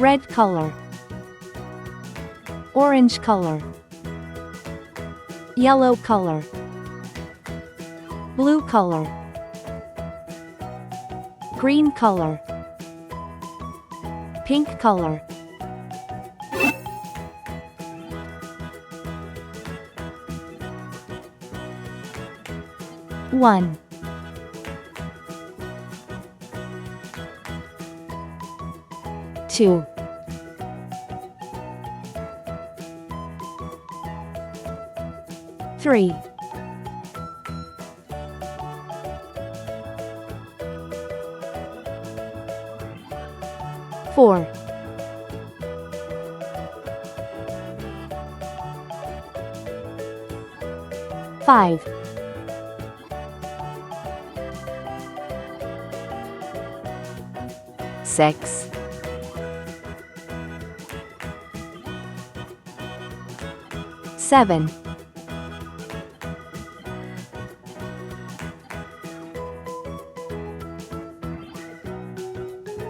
red color, orange color, yellow color, blue color, green color, pink color. One, two, three, four, five, six, seven,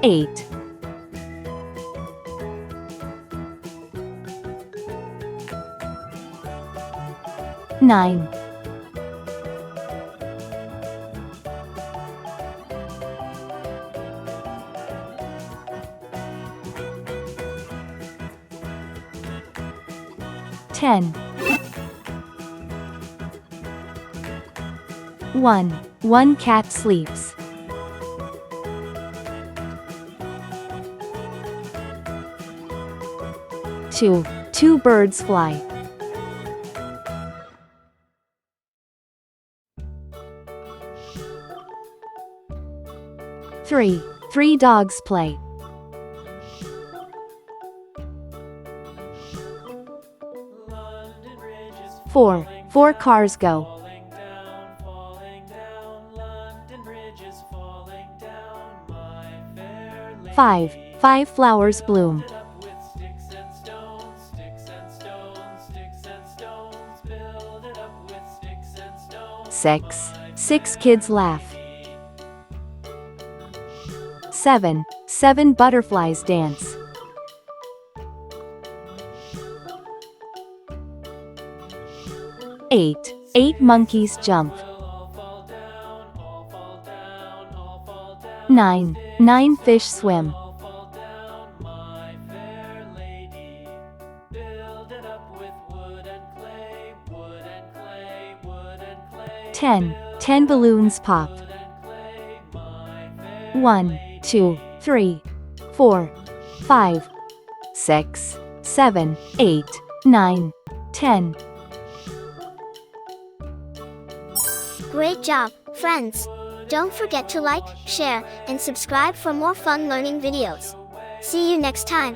eight, nine, 10. 1 cat sleeps. 2 birds fly. 3 dogs play. 4 cars go. 5 flowers bloom. 6 kids laugh. 7 butterflies dance. 8 monkeys jump. 9 fish swim. 10 balloons pop. 1 2 3 4 5 6 7 8 9 10. Great job, friends! Don't forget to like, share, and subscribe for more fun learning videos. See you next time.